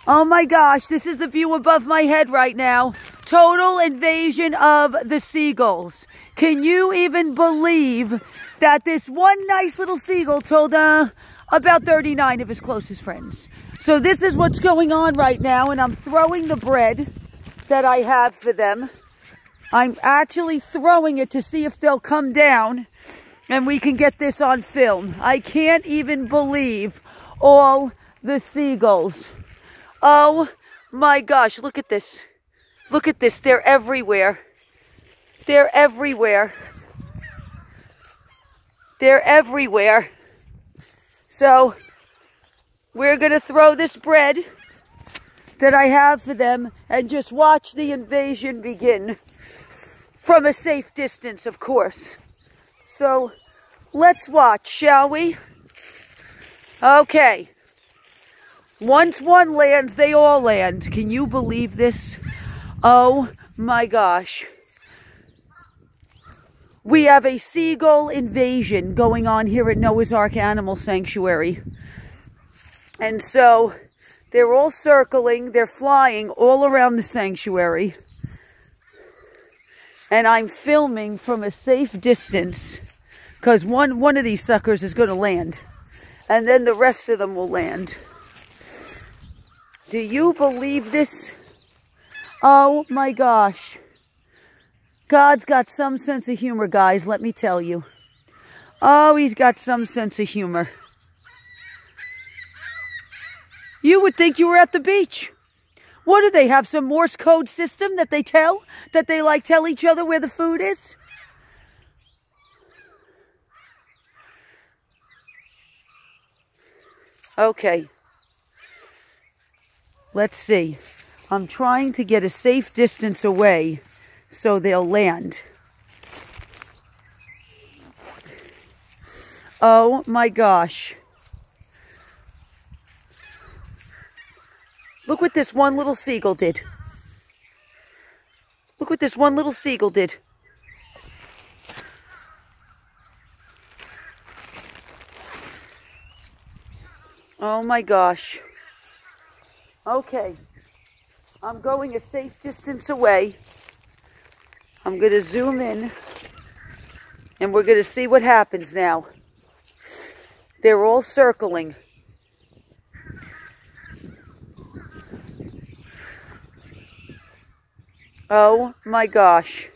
Oh my gosh, this is the view above my head right now. Total invasion of the seagulls. Can you even believe that this one nice little seagull told about 39 of his closest friends? So this is what's going on right now, and I'm throwing the bread that I have for them. I'm actually throwing it to see if they'll come down and we can get this on film. I can't even believe all the seagulls. Oh my gosh, look at this. Look at this, they're everywhere. They're everywhere. They're everywhere. So we're gonna throw this bread that I have for them and just watch the invasion begin. From a safe distance, of course. So let's watch, shall we? Okay. Once one lands, they all land. Can you believe this? Oh my gosh. We have a seagull invasion going on here at Noahs Ark Animal Sanctuary. And so they're all circling, they're flying all around the sanctuary. And I'm filming from a safe distance because one of these suckers is going to land. And then the rest of them will land. Do you believe this? Oh my gosh. God's got some sense of humor, guys, let me tell you. Oh, he's got some sense of humor. You would think you were at the beach. What do they have, some Morse code system that they tell each other where the food is? Okay. Let's see. I'm trying to get a safe distance away so they'll land. Oh my gosh. Look what this one little seagull did. Look what this one little seagull did. Oh my gosh. Okay. I'm going a safe distance away. I'm going to zoom in. And we're going to see what happens now. They're all circling. Oh my gosh.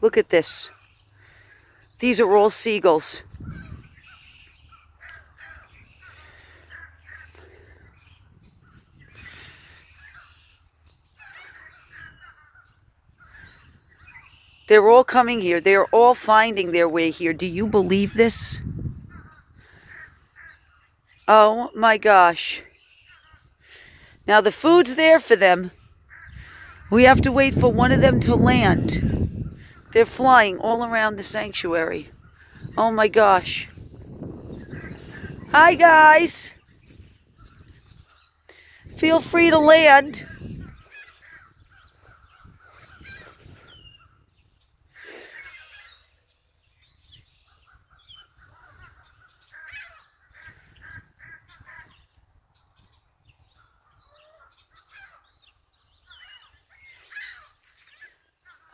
Look at this. These are all seagulls. They're all coming here. They're all finding their way here. Do you believe this? Oh my gosh. Now the food's there for them. We have to wait for one of them to land. They're flying all around the sanctuary. Oh my gosh. Hi guys. Feel free to land.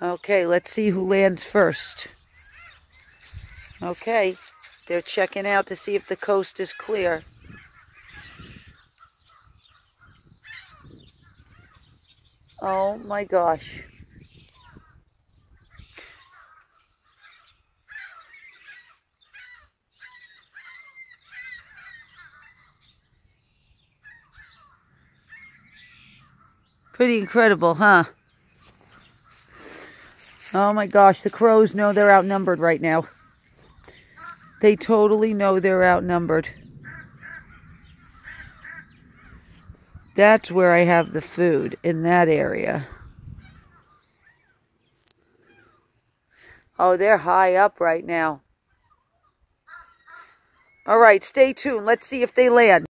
Okay, let's see who lands first. Okay, they're checking out to see if the coast is clear. Oh my gosh. Pretty incredible, huh? Oh my gosh, the crows know they're outnumbered right now. They totally know they're outnumbered. That's where I have the food, in that area. Oh, they're high up right now. All right, stay tuned. Let's see if they land.